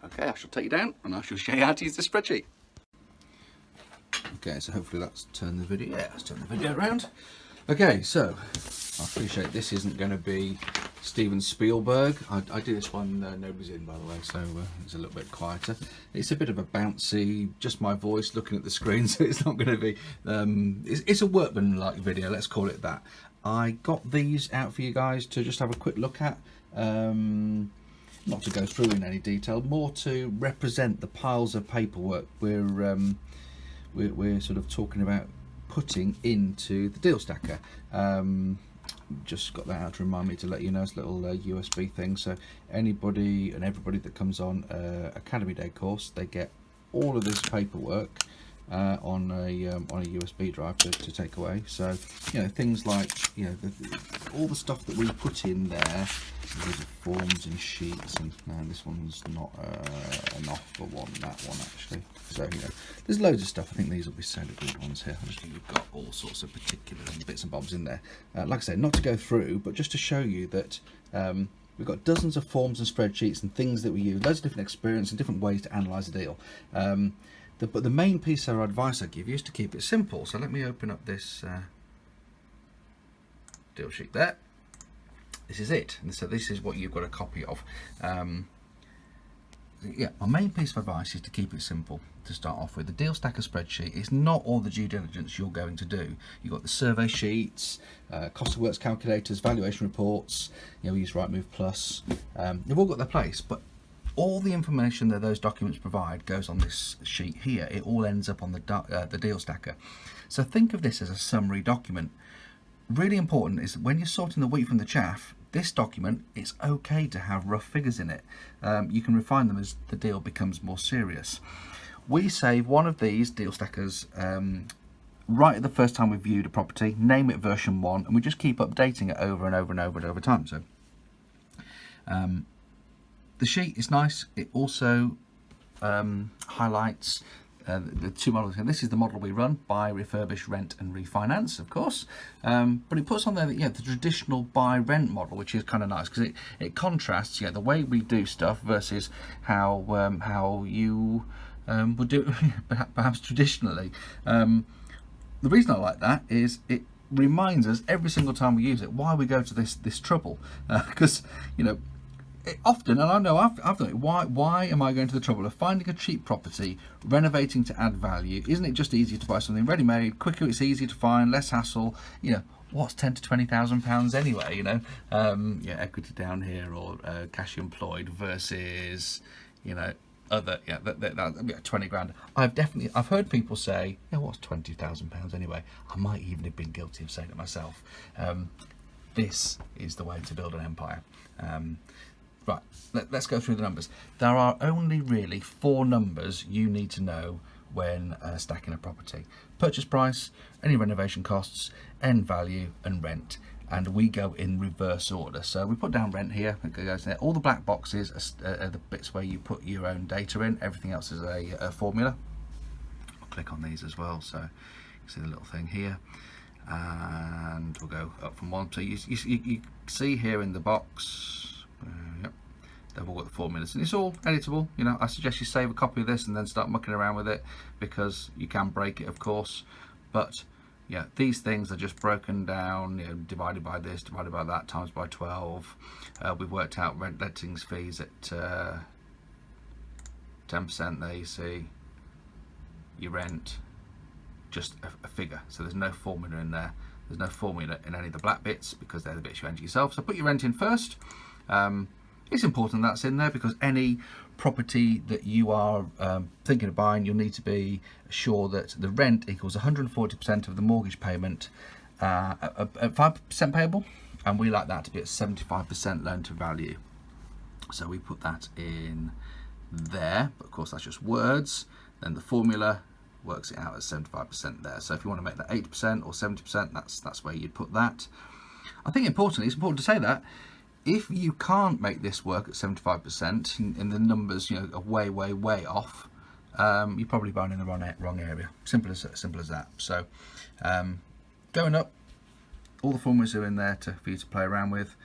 Okay, I shall take you down and I shall show you how to use the spreadsheet. Okay, so hopefully that's turned the video. Yeah, let's turn the video around. Okay, so I appreciate this isn't going to be Steven Spielberg. I do this one, nobody's in by the way, so it's a little bit quieter. It's a bit of a bouncy, just my voice looking at the screen, so it's not going to be, it's a workman-like video, let's call it that. I got these out for you guys to just have a quick look at. Not to go through in any detail, more to represent the piles of paperwork we're sort of talking about putting into the deal stacker. Just got that out to remind me to let you know, it's a little USB thing, so anybody and everybody that comes on Academy Day course, they get all of this paperwork on a USB drive to take away. So you know, things like, you know, all the stuff that we put in there, there's forms and sheets, and this one's not an offer one, that one actually. So you know, there's loads of stuff. I think these will be soda good ones here. I just think we've got all sorts of particular bits and bobs in there. Like I say, not to go through, but just to show you that we've got dozens of forms and spreadsheets and things that we use, loads of different experience and different ways to analyse a deal. But the main piece of advice I give you is to keep it simple. So let me open up this deal sheet there. This is it, and so this is what you've got a copy of. Yeah, my main piece of advice is to keep it simple to start off with. The deal stacker spreadsheet is not all the due diligence you're going to do. You've got the survey sheets, cost of works calculators, valuation reports, you know, we use Rightmove Plus. They've all got their place, but all the information that those documents provide goes on this sheet here. It all ends up on the deal stacker. So think of this as a summary document. Really important is when you're sorting the wheat from the chaff, this document, it's okay to have rough figures in it. You can refine them as the deal becomes more serious. We save one of these deal stackers right at the first time we viewed a property, name it version 1, and we just keep updating it over and over and over and over time. So the sheet is nice. It also highlights the two models here. This is the model we run: buy, refurbish, rent and refinance, of course, but it puts on there that, yeah, the traditional buy rent model, which is kind of nice because it contrasts, yeah, the way we do stuff versus how you would do it perhaps traditionally. The reason I like that is it reminds us every single time we use it why we go to this trouble, because you know, often, and I know I've done it, why am I going to the trouble of finding a cheap property, renovating to add value? Isn't it just easier to buy something ready-made, quicker, it's easier to find, less hassle? You know, what's 10 to 20,000 pounds anyway, you know? Yeah, equity down here, or cash employed versus, you know, other, yeah, that 20 grand. I've heard people say, yeah, what's 20,000 pounds anyway? I might even have been guilty of saying it myself. This is the way to build an empire. Right, let's go through the numbers. There are only really 4 numbers you need to know when stacking a property: purchase price, any renovation costs, end value and rent. And we go in reverse order. So we put down rent here, it goes there. All the black boxes are the bits where you put your own data in. Everything else is a formula. I'll click on these as well, so you see the little thing here. And we'll go up from 1. So you see here in the box, yep, they've all got the formulas, and it's all editable. You know, I suggest you save a copy of this and then start mucking around with it, because you can break it, of course. But yeah, these things are just broken down, you know, divided by this, divided by that, times by 12. We've worked out rent lettings fees at 10%. There you see your rent, just a figure. So there's no formula in there. There's no formula in any of the black bits, because they're the bits you enter yourself. So put your rent in first. It's important that's in there, because any property that you are thinking of buying, you'll need to be sure that the rent equals 140% of the mortgage payment at 5% payable, and we like that to be at 75% loan to value. So we put that in there, but of course that's just words. Then the formula works it out at 75% there. So if you want to make that 80% or 70%, that's where you'd put that. I think importantly, it's important to say that if you can't make this work at 75% and the numbers, you know, are way off, you're probably buying in the wrong area. Simple as that. So going up, all the formulas are in there for you to play around with.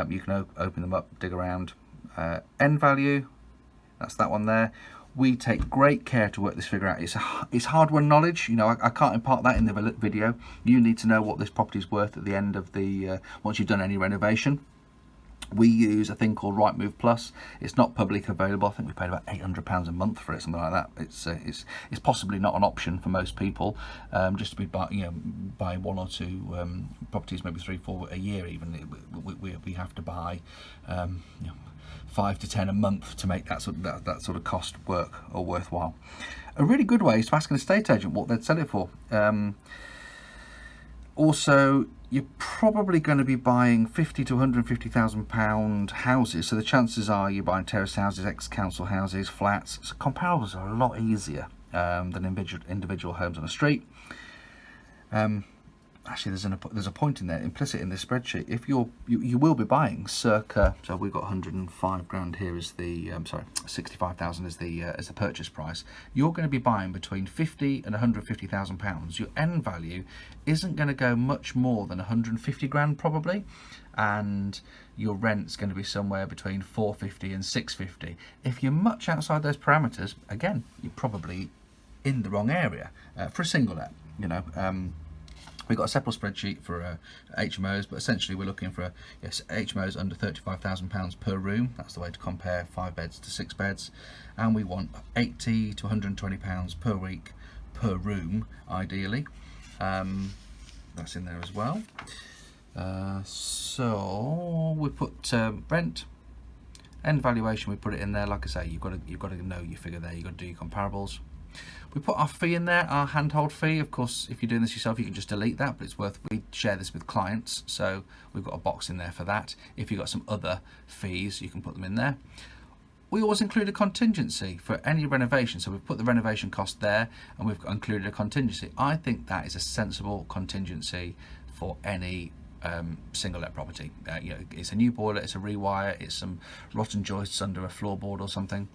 You can open them up, dig around. End value, That's that one there. We take great care to work this figure out. It's hard-won knowledge. You know, I can't impart that in the video. You need to know what this property is worth at the end of the once you've done any renovation. We use a thing called Rightmove Plus. It's not public available. I think we paid about £800 a month for it, something like that. It's possibly not an option for most people. Just to be buy one or two properties, maybe 3-4 a year even. We have to buy 5 to 10 a month to make that sort of cost work or worthwhile. A really good way is to ask an estate agent what they'd sell it for. Also, you're probably going to be buying £50,000 to £150,000 houses, so the chances are you're buying terrace houses, ex-council houses, flats. So comparables are a lot easier than individual homes on a street. Actually, there's a point in there implicit in this spreadsheet. If you will be buying circa, so we've got 105 grand here as the 65,000 as the purchase price. You're going to be buying between 50 and 150,000 pounds. Your end value isn't going to go much more than 150 grand probably, and your rent's going to be somewhere between 450 and 650. If you're much outside those parameters, again, you're probably in the wrong area for a single let. You know. We've got a separate spreadsheet for HMOs, but essentially we're looking for HMOs under £35,000 per room. That's the way to compare 5 beds to 6 beds. And we want £80 to £120 per week per room, ideally. That's in there as well. So we put rent, end valuation, we put it in there. Like I say, you've got to know your figure there. You've got to do your comparables. We put our fee in there, our handhold fee. Of course, if you're doing this yourself, you can just delete that, but it's worth, we share this with clients, so we've got a box in there for that. If you've got some other fees, you can put them in there. We always include a contingency for any renovation, so we've put the renovation cost there and we've included a contingency. I think that is a sensible contingency for any single let property. It's a new boiler, it's a rewire, it's some rotten joists under a floorboard or something.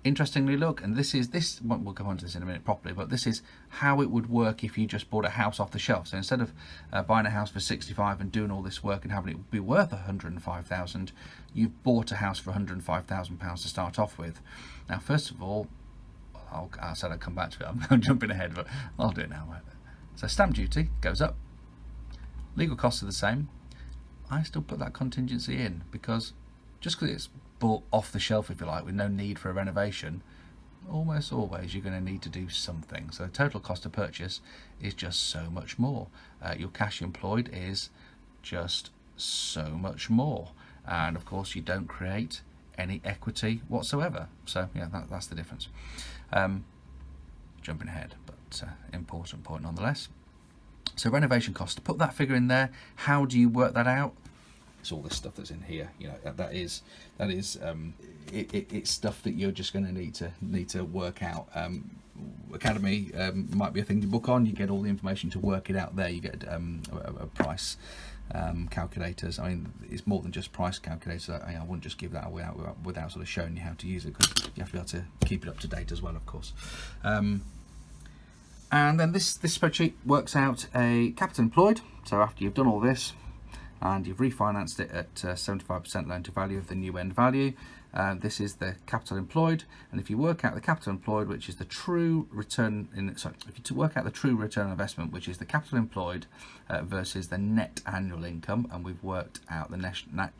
Interestingly, look, and this we'll go on to this in a minute properly, but this is how it would work if you just bought a house off the shelf. So instead of buying a house for 65 and doing all this work and having it be worth 105,000, you've bought a house for 105,000 pounds to start off with. Now, first of all, I said I'd come back to it. I'm jumping ahead, but I'll do it now. So stamp duty goes up. Legal costs are the same. I still put that contingency in because just because it's bought off the shelf, if you like, with no need for a renovation, almost always you're going to need to do something. So the total cost of purchase is just so much more. Your cash employed is just so much more. And of course you don't create any equity whatsoever. So yeah, that's the difference. Jumping ahead, but important point nonetheless. So renovation cost, to put that figure in there, how do you work that out? It's all this stuff that's in here. You know, that is it's stuff that you're just going to need to work out. Academy might be a thing to book on. You get all the information to work it out there. You get a price calculators. I mean, it's more than just price calculators. I wouldn't just give that away without sort of showing you how to use it, because you have to be able to keep it up to date as well, of course. And then this spreadsheet works out a capital employed. So after you've done all this and you've refinanced it at 75% loan to value of the new end value, this is the capital employed. And if you work out the capital employed, which is the true return if you work out the true return on investment, which is the capital employed versus the net annual income, and we've worked out the net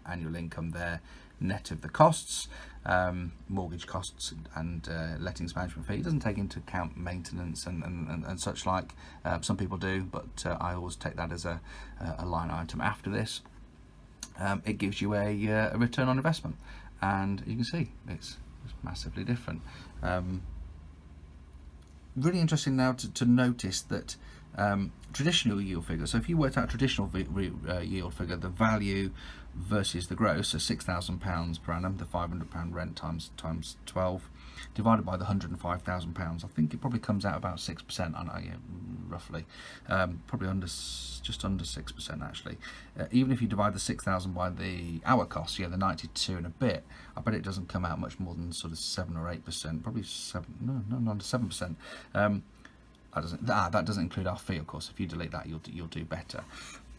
annual income there, net of the costs, mortgage costs and lettings management fee. It doesn't take into account maintenance and such like. Some people do, but I always take that as a line item after this. It gives you a return on investment, and you can see it's massively different. Really interesting now to notice that traditional yield figure. So if you worked out traditional yield figure, the value versus the gross, so £6,000 per annum, the £500 rent times 12, divided by the £105,000, I think it probably comes out about 6%. I know, yeah, roughly, probably just under 6% actually. Even if you divide the 6,000 by the hour cost, yeah, the 92 and a bit, I bet it doesn't come out much more than sort of 7 or 8%, probably 7, no, under 7%. That doesn't include our fee, of course. If you delete that, you'll do better.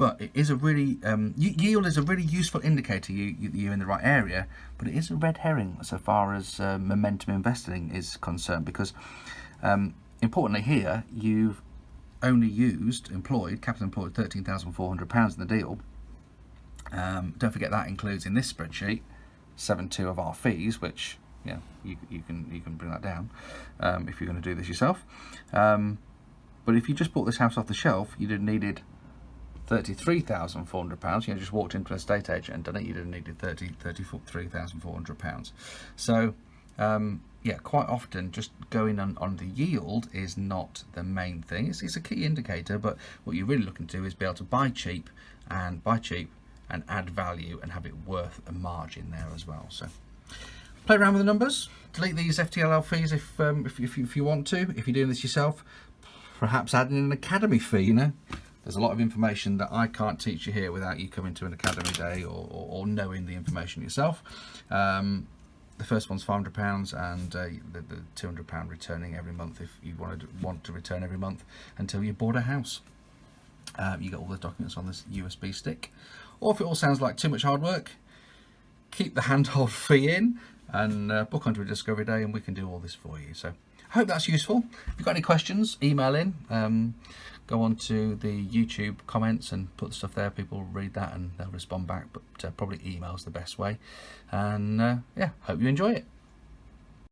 But it is a really yield is a really useful indicator you're in the right area, but it is a red herring so far as momentum investing is concerned, because importantly here, you've only employed £13,400 in the deal. Don't forget that includes in this spreadsheet 7.2 of our fees, which you can bring that down if you're going to do this yourself. But if you just bought this house off the shelf, you'd have needed £33,400. Just walked into an estate agent and done it, you'd have needed £33,400. So quite often just going on the yield is not the main thing. It's a key indicator, but what you're really looking to do is be able to buy cheap and add value and have it worth a margin there as well. So play around with the numbers, delete these FTLL fees if you want to. If you're doing this yourself, perhaps adding an academy fee. There's a lot of information that I can't teach you here without you coming to an academy day or knowing the information yourself. The first one's £500 and the £200 returning every month if you want to return every month until you bought a house. You get all the documents on this USB stick. Or if it all sounds like too much hard work, keep the handhold fee in and book onto a discovery day and we can do all this for you. So I hope that's useful. If you've got any questions, email in. Go on to the YouTube comments and put the stuff there. People read that and they'll respond back, but probably email's the best way. And hope you enjoy it.